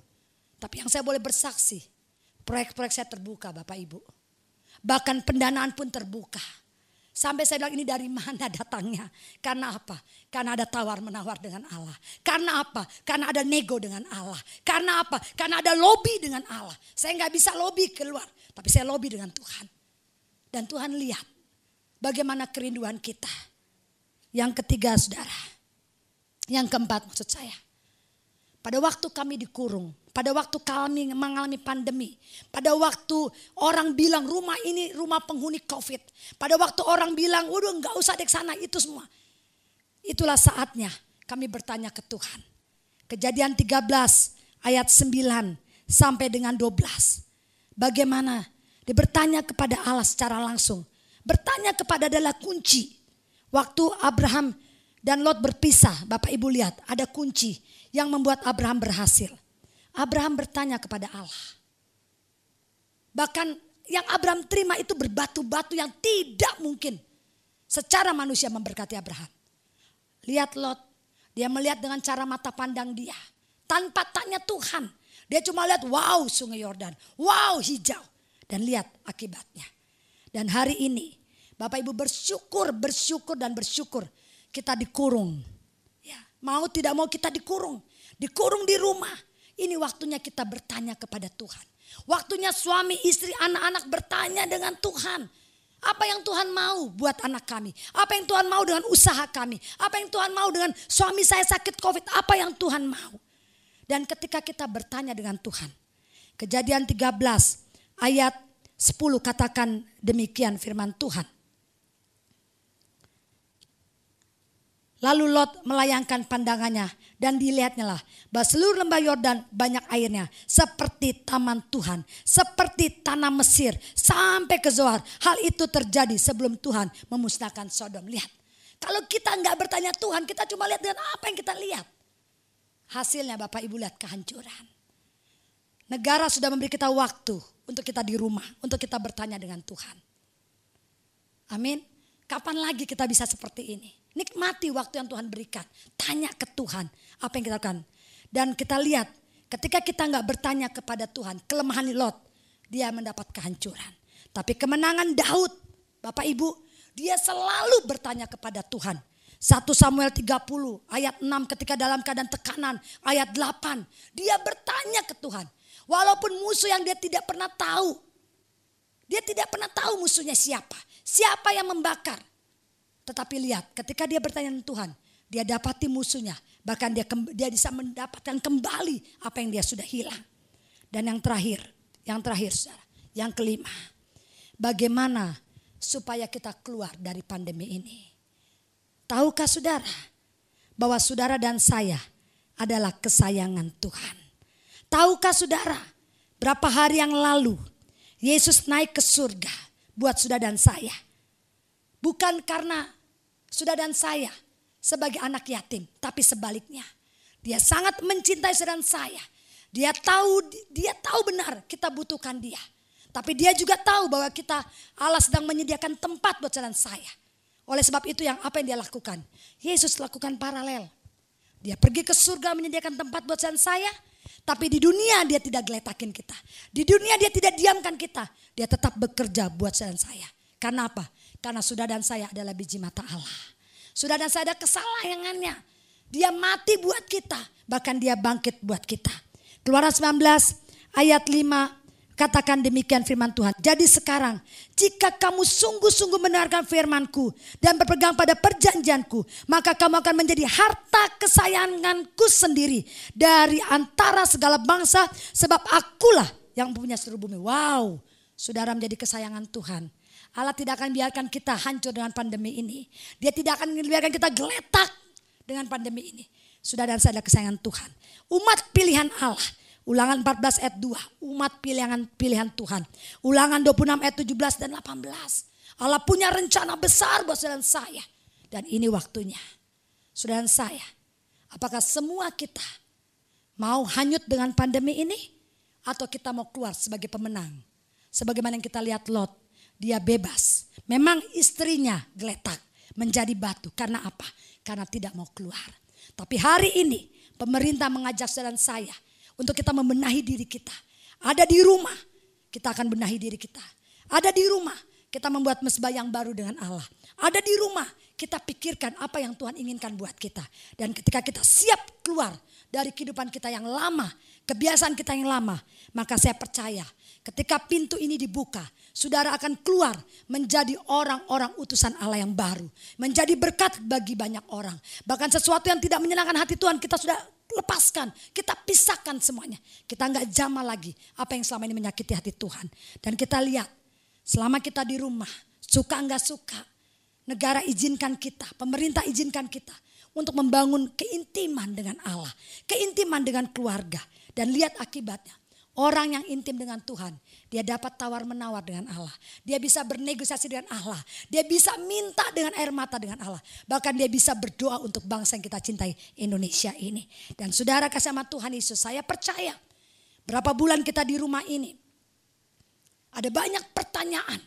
Tapi yang saya boleh bersaksi. Proyek-proyek saya terbuka Bapak Ibu. Bahkan pendanaan pun terbuka. Sampai saya bilang ini dari mana datangnya. Karena apa? Karena ada tawar-menawar dengan Allah. Karena apa? Karena ada nego dengan Allah. Karena apa? Karena ada lobby dengan Allah. Saya gak bisa lobby keluar. Tapi saya lobby dengan Tuhan. Dan Tuhan lihat. Bagaimana kerinduan kita. Yang ketiga saudara. Yang keempat maksud saya. Pada waktu kami dikurung. Pada waktu kami mengalami pandemi. Pada waktu orang bilang rumah ini rumah penghuni COVID. Pada waktu orang bilang waduh gak usah dek sana itu semua. Itulah saatnya kami bertanya ke Tuhan. Kejadian 13 ayat 9 sampai dengan 12. Bagaimana? Dia bertanya kepada Allah secara langsung. Bertanya kepada adalah kunci. Waktu Abraham dan Lot berpisah, Bapak Ibu lihat ada kunci yang membuat Abraham berhasil. Abraham bertanya kepada Allah. Bahkan yang Abraham terima itu berbatu-batu yang tidak mungkin secara manusia memberkati Abraham. Lihat Lot, dia melihat dengan cara mata pandang dia. Tanpa tanya Tuhan. Dia cuma lihat wow sungai Yordan, wow hijau. Dan lihat akibatnya. Dan hari ini Bapak Ibu bersyukur kita dikurung. Ya, mau tidak mau kita dikurung di rumah. Ini waktunya kita bertanya kepada Tuhan. Waktunya suami, istri, anak-anak bertanya dengan Tuhan. Apa yang Tuhan mau buat anak kami? Apa yang Tuhan mau dengan usaha kami? Apa yang Tuhan mau dengan suami saya sakit COVID? Apa yang Tuhan mau? Dan ketika kita bertanya dengan Tuhan. Kejadian 13 ayat 10 katakan demikian firman Tuhan. Lalu Lot melayangkan pandangannya dan dilihatnya lah bahwa seluruh lembah Yordan banyak airnya seperti taman Tuhan, seperti tanah Mesir sampai ke Zoar. Hal itu terjadi sebelum Tuhan memusnahkan Sodom. Lihat, kalau kita nggak bertanya Tuhan, kita cuma lihat dengan apa yang kita lihat. Hasilnya Bapak Ibu lihat kehancuran. Negara sudah memberi kita waktu untuk kita di rumah, untuk kita bertanya dengan Tuhan. Amin. Kapan lagi kita bisa seperti ini? Nikmati waktu yang Tuhan berikan. Tanya ke Tuhan apa yang kita lakukan. Dan kita lihat ketika kita nggak bertanya kepada Tuhan, kelemahan Lot, dia mendapat kehancuran. Tapi kemenangan Daud, Bapak Ibu, dia selalu bertanya kepada Tuhan. 1 Samuel 30 ayat 6 ketika dalam keadaan tekanan, ayat 8. Dia bertanya ke Tuhan. Walaupun musuh yang dia tidak pernah tahu. Dia tidak pernah tahu musuhnya siapa. Siapa yang membakar. Tetapi lihat ketika dia bertanya dengan Tuhan. Dia dapati musuhnya. Bahkan dia bisa mendapatkan kembali apa yang dia sudah hilang. Dan yang terakhir saudara. Yang kelima. Bagaimana supaya kita keluar dari pandemi ini. Tahukah saudara bahwa saudara dan saya adalah kesayangan Tuhan. Tahukah saudara berapa hari yang lalu Yesus naik ke surga buat saudara dan saya. Bukan karena saudara dan saya sebagai anak yatim, tapi sebaliknya. Dia sangat mencintai saudara dan saya. Dia tahu benar kita butuhkan dia. Tapi dia juga tahu bahwa Allah sedang menyediakan tempat buat saudara dan saya. Oleh sebab itu apa yang dia lakukan? Yesus lakukan paralel. Dia pergi ke surga menyediakan tempat buat saudara dan saya. Tapi di dunia dia tidak geletakin kita. Di dunia dia tidak diamkan kita. Dia tetap bekerja buat saudara dan saya. Karena apa? Karena saudara dan saya adalah biji mata Allah. Saudara dan saya ada kesayangannya. Dia mati buat kita. Bahkan dia bangkit buat kita. Keluaran 19 ayat 5. Katakan demikian firman Tuhan. Jadi sekarang jika kamu sungguh-sungguh mendengarkan firman-Ku dan berpegang pada perjanjian-Ku, maka kamu akan menjadi harta kesayangan-Ku sendiri dari antara segala bangsa, sebab Akulah yang punya seluruh bumi. Wow, saudara menjadi kesayangan Tuhan. Allah tidak akan biarkan kita hancur dengan pandemi ini. Dia tidak akan biarkan kita geletak dengan pandemi ini. Saudara dan saya adalah kesayangan Tuhan. Umat pilihan Allah. Ulangan 14 ayat 2, umat pilihan Tuhan. Ulangan 26 ayat 17 dan 18. Allah punya rencana besar buat saudara dan saya. Dan ini waktunya. Saudara dan saya, apakah semua kita mau hanyut dengan pandemi ini? Atau kita mau keluar sebagai pemenang? Sebagaimana yang kita lihat Lot, dia bebas. Memang istrinya geletak, menjadi batu. Karena apa? Karena tidak mau keluar. Tapi hari ini pemerintah mengajak saudara dan saya untuk kita membenahi diri kita. Ada di rumah, kita akan benahi diri kita. Ada di rumah, kita membuat mezbah yang baru dengan Allah. Ada di rumah, kita pikirkan apa yang Tuhan inginkan buat kita. Dan ketika kita siap keluar dari kehidupan kita yang lama, kebiasaan kita yang lama, maka saya percaya ketika pintu ini dibuka, saudara akan keluar menjadi orang-orang utusan Allah yang baru. Menjadi berkat bagi banyak orang. Bahkan sesuatu yang tidak menyenangkan hati Tuhan, kita sudah lepaskan, kita pisahkan semuanya. Kita nggak jamah lagi apa yang selama ini menyakiti hati Tuhan. Dan kita lihat, selama kita di rumah, suka nggak suka, negara izinkan kita, pemerintah izinkan kita untuk membangun keintiman dengan Allah, keintiman dengan keluarga. Dan lihat akibatnya. Orang yang intim dengan Tuhan, dia dapat tawar-menawar dengan Allah. Dia bisa bernegosiasi dengan Allah. Dia bisa minta dengan air mata dengan Allah. Bahkan dia bisa berdoa untuk bangsa yang kita cintai, Indonesia ini. Dan saudara kasih sama Tuhan Yesus, saya percaya berapa bulan kita di rumah ini, ada banyak pertanyaan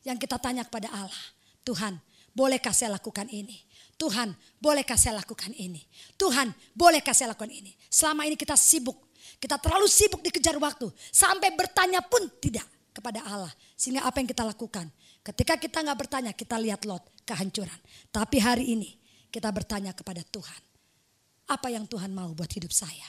yang kita tanya kepada Allah. Tuhan, bolehkah saya lakukan ini? Tuhan, bolehkah saya lakukan ini? Tuhan, bolehkah saya lakukan ini? Selama ini kita sibuk. Kita terlalu sibuk dikejar waktu. Sampai bertanya pun tidak kepada Allah. Sehingga apa yang kita lakukan? Ketika kita gak bertanya, kita lihat Lot, kehancuran. Tapi hari ini kita bertanya kepada Tuhan. Apa yang Tuhan mau buat hidup saya?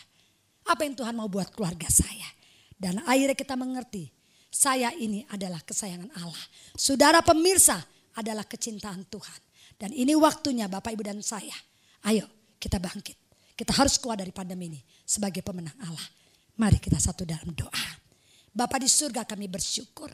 Apa yang Tuhan mau buat keluarga saya? Dan akhirnya kita mengerti, saya ini adalah kesayangan Allah. Saudara pemirsa adalah kecintaan Tuhan. Dan ini waktunya Bapak Ibu dan saya. Ayo kita bangkit. Kita harus keluar dari pandemi ini sebagai pemenang Allah. Mari kita satu dalam doa. Bapa di surga, kami bersyukur.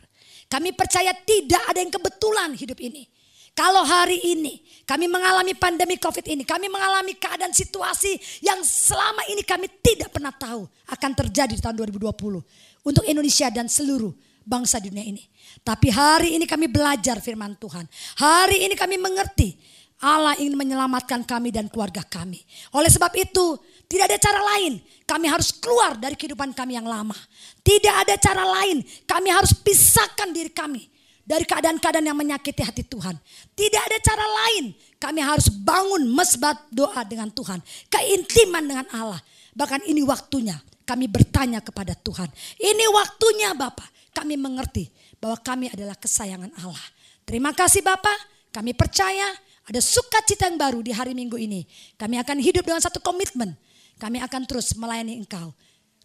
Kami percaya tidak ada yang kebetulan hidup ini. Kalau hari ini kami mengalami pandemi COVID ini, kami mengalami keadaan situasi yang selama ini kami tidak pernah tahu akan terjadi di tahun 2020 untuk Indonesia dan seluruh bangsa dunia ini. Tapi hari ini kami belajar firman Tuhan. Hari ini kami mengerti Allah ingin menyelamatkan kami dan keluarga kami. Oleh sebab itu tidak ada cara lain. Kami harus keluar dari kehidupan kami yang lama. Tidak ada cara lain. Kami harus pisahkan diri kami dari keadaan-keadaan yang menyakiti hati Tuhan. Tidak ada cara lain. Kami harus bangun mesbah doa dengan Tuhan. Keintiman dengan Allah. Bahkan ini waktunya kami bertanya kepada Tuhan. Ini waktunya Bapa. Kami mengerti bahwa kami adalah kesayangan Allah. Terima kasih Bapak. Kami percaya ada sukacita yang baru di hari Minggu ini. Kami akan hidup dengan satu komitmen. Kami akan terus melayani Engkau.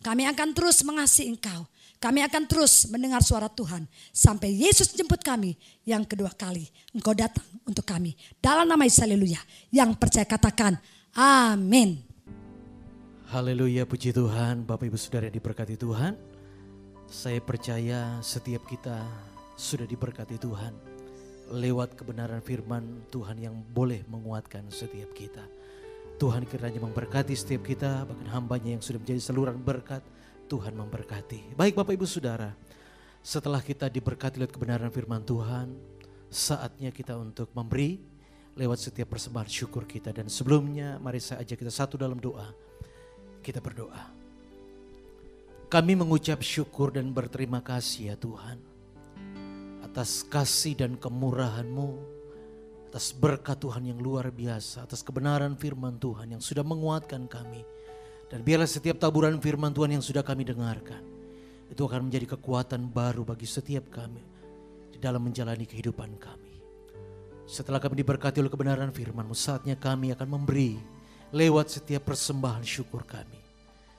Kami akan terus mengasihi Engkau. Kami akan terus mendengar suara Tuhan. Sampai Yesus jemput kami yang kedua kali. Engkau datang untuk kami. Dalam nama Yesus, haleluya. Yang percaya katakan amin. Haleluya, puji Tuhan. Bapak Ibu Saudara yang diberkati Tuhan. Saya percaya setiap kita sudah diberkati Tuhan. Lewat kebenaran firman Tuhan yang boleh menguatkan setiap kita. Tuhan kiranya memberkati setiap kita, bahkan hambanya yang sudah menjadi saluran berkat, Tuhan memberkati. Baik Bapak Ibu Saudara, setelah kita diberkati lewat kebenaran firman Tuhan, saatnya kita untuk memberi lewat setiap persembahan syukur kita. Dan sebelumnya mari saya ajak kita satu dalam doa. Kita berdoa. Kami mengucap syukur dan berterima kasih ya Tuhan, atas kasih dan kemurahan-Mu, atas berkat Tuhan yang luar biasa, atas kebenaran firman Tuhan yang sudah menguatkan kami. Dan biarlah setiap taburan firman Tuhan yang sudah kami dengarkan, itu akan menjadi kekuatan baru bagi setiap kami di dalam menjalani kehidupan kami. Setelah kami diberkati oleh kebenaran firman-Mu, saatnya kami akan memberi lewat setiap persembahan syukur kami.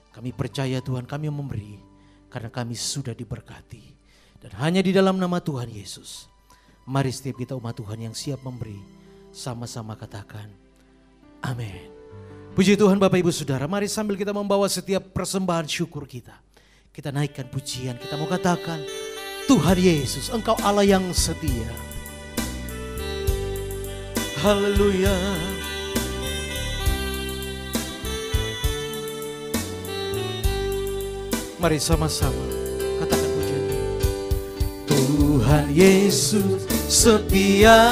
Kami percaya Tuhan, kami memberi karena kami sudah diberkati. Dan hanya di dalam nama Tuhan Yesus, mari setiap kita umat Tuhan yang siap memberi, sama-sama katakan amin. Puji Tuhan Bapak Ibu Saudara, mari sambil kita membawa setiap persembahan syukur kita, kita naikkan pujian, kita mau katakan Tuhan Yesus, Engkau Allah yang setia. Haleluya. Mari sama-sama katakan pujian. Tuhan Yesus setia,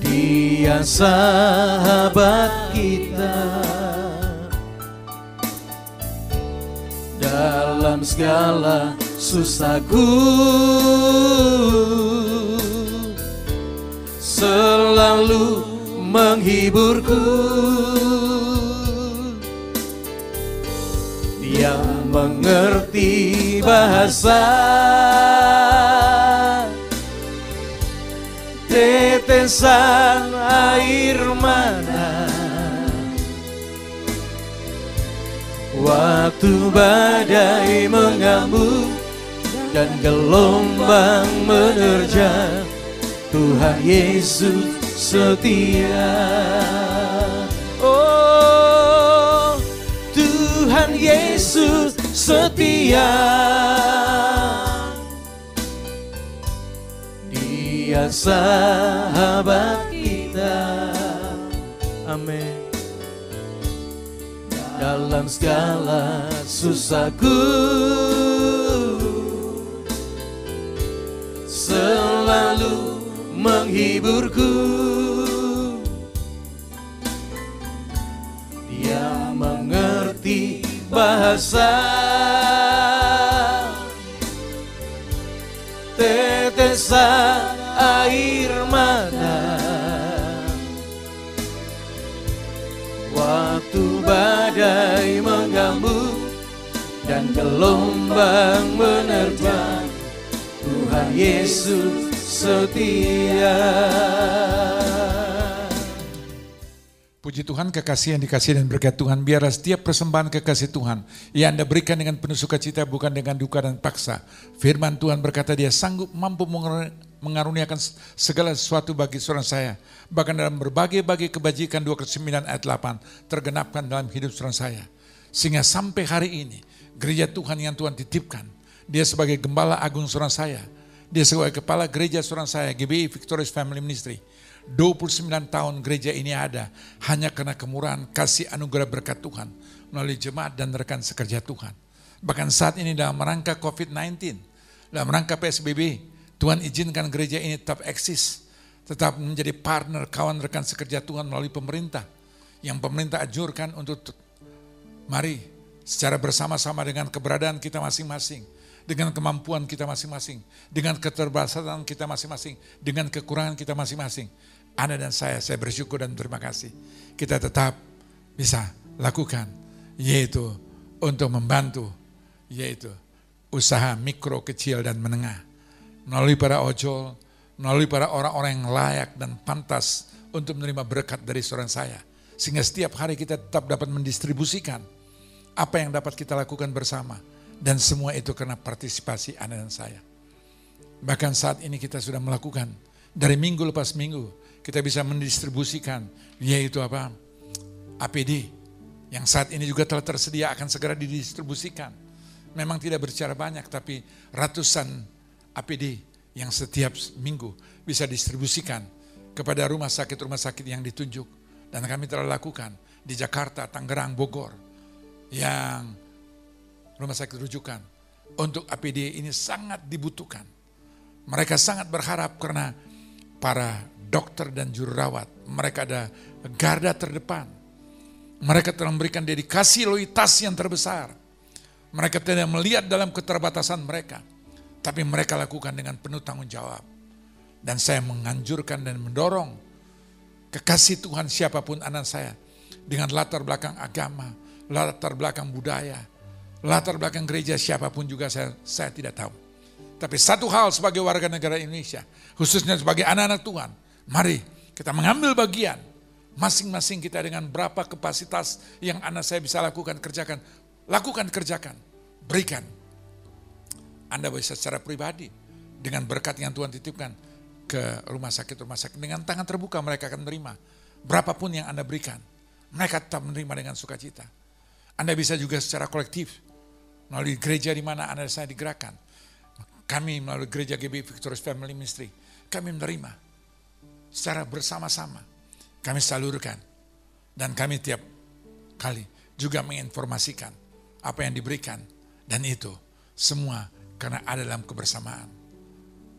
Dia sahabat kita dalam segala susahku, selalu menghiburku. Dia mengerti bahasa tetesan air mata waktu badai mengamuk dan gelombang menerjang. Tuhan Yesus setia. Oh, Tuhan Yesus setia. Dia sahabat kita. Amin. Dalam segala susahku, selalu menghiburku. Dia mengerti bahasa tetesan air mata waktu badai menggambur dan gelombang menerjang. Tuhan Yesus setia. Puji Tuhan, kekasih yang dikasih dan berkat Tuhan, biarlah setiap persembahan kekasih Tuhan yang Anda berikan dengan penuh sukacita, bukan dengan duka dan paksa. Firman Tuhan berkata Dia sanggup mampu mengaruniakan segala sesuatu bagi saudara saya. Bahkan dalam berbagai-bagai kebajikan 2 Korintus 9 ayat 8 tergenapkan dalam hidup saudara saya. Sehingga sampai hari ini, gereja Tuhan yang Tuhan titipkan, dia sebagai Gembala Agung Suransaya, dia sebagai Kepala Gereja Suransaya, GBI Victorious Family Ministry, 29 tahun gereja ini ada, hanya karena kemurahan kasih anugerah berkat Tuhan, melalui jemaat dan rekan sekerja Tuhan. Bahkan saat ini dalam rangka COVID-19, dalam rangka PSBB, Tuhan izinkan gereja ini tetap eksis, tetap menjadi partner, kawan rekan sekerja Tuhan melalui pemerintah. Yang pemerintah anjurkan untuk mari secara bersama-sama dengan keberadaan kita masing-masing, dengan kemampuan kita masing-masing, dengan keterbatasan kita masing-masing, dengan kekurangan kita masing-masing. Anda dan saya bersyukur dan terima kasih. Kita tetap bisa lakukan, yaitu untuk membantu, yaitu usaha mikro, kecil, dan menengah. Melalui para ojol, melalui para orang-orang yang layak dan pantas untuk menerima berkat dari Suransaya. Sehingga setiap hari kita tetap dapat mendistribusikan apa yang dapat kita lakukan bersama. Dan semua itu karena partisipasi Anda dan saya. Bahkan saat ini kita sudah melakukan, dari minggu lepas minggu, kita bisa mendistribusikan, yaitu apa? APD, yang saat ini juga telah tersedia akan segera didistribusikan. Memang tidak berbicara banyak, tapi ratusan APD yang setiap minggu bisa distribusikan kepada rumah sakit yang ditunjuk. Dan kami telah lakukan di Jakarta, Tangerang, Bogor, yang rumah sakit rujukan. Untuk APD ini sangat dibutuhkan. Mereka sangat berharap karena para dokter dan juru rawat, mereka ada garda terdepan. Mereka telah memberikan dedikasi loyalitas yang terbesar. Mereka tidak melihat dalam keterbatasan mereka, tapi mereka lakukan dengan penuh tanggung jawab. Dan saya menganjurkan dan mendorong kekasih Tuhan siapapun anak saya, dengan latar belakang agama, latar belakang budaya, latar belakang gereja siapapun juga saya tidak tahu. Tapi satu hal sebagai warga negara Indonesia, khususnya sebagai anak-anak Tuhan, mari kita mengambil bagian, masing-masing kita dengan berapa kapasitas yang anak saya bisa lakukan, kerjakan, berikan. Anda bisa secara pribadi, dengan berkat yang Tuhan titipkan, ke rumah sakit dengan tangan terbuka mereka akan menerima. Berapapun yang Anda berikan, mereka tetap menerima dengan sukacita. Anda bisa juga secara kolektif, melalui gereja di mana Anda dan saya digerakkan. Kami melalui gereja GBI Victorious Family Ministry, kami menerima secara bersama-sama. Kami salurkan, dan kami tiap kali juga menginformasikan apa yang diberikan. Dan itu semua karena ada dalam kebersamaan.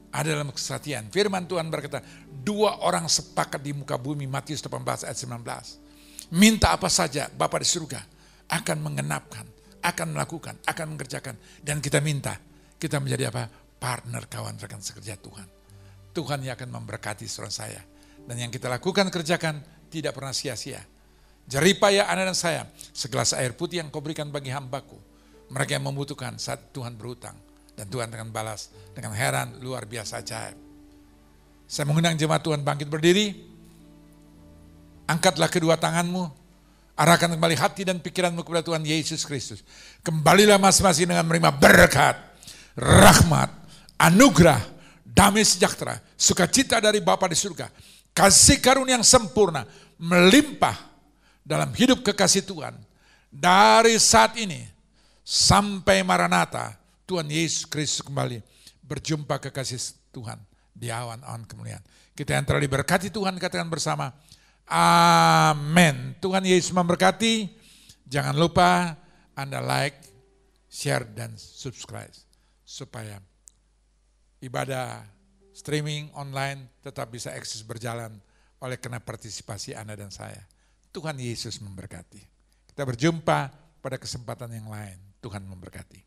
Ada dalam kesatian. Firman Tuhan berkata, 2 orang sepakat di muka bumi, Matius 18 ayat 19. Minta apa saja Bapa di surga akan mengenapkan, akan melakukan, akan mengerjakan. Dan kita minta, kita menjadi apa? Partner, kawan, rekan sekerja Tuhan. Tuhan yang akan memberkati Suransaya. Dan yang kita lakukan, kerjakan, tidak pernah sia-sia. Jeripaya anak dan saya, segelas air putih yang kau berikan bagi hambaku. Mereka yang membutuhkan saat Tuhan berhutang. Dan Tuhan akan balas dengan heran, luar biasa, ajaib. Saya mengundang jemaat Tuhan bangkit berdiri. Angkatlah kedua tanganmu. Arahkan kembali hati dan pikiranmu kepada Tuhan Yesus Kristus. Kembalilah masing-masing dengan menerima berkat, rahmat, anugerah, damai sejahtera, sukacita dari Bapa di surga. Kasih karunia yang sempurna, melimpah dalam hidup kekasih Tuhan. Dari saat ini sampai Maranatha, Tuhan Yesus Kristus kembali berjumpa kekasih Tuhan di awan-awan kemuliaan. Kita yang telah diberkati Tuhan, katakan bersama, amin. Tuhan Yesus memberkati. Jangan lupa Anda like, share, dan subscribe. Supaya ibadah streaming online tetap bisa eksis berjalan oleh karena partisipasi Anda dan saya. Tuhan Yesus memberkati. Kita berjumpa pada kesempatan yang lain. Tuhan memberkati.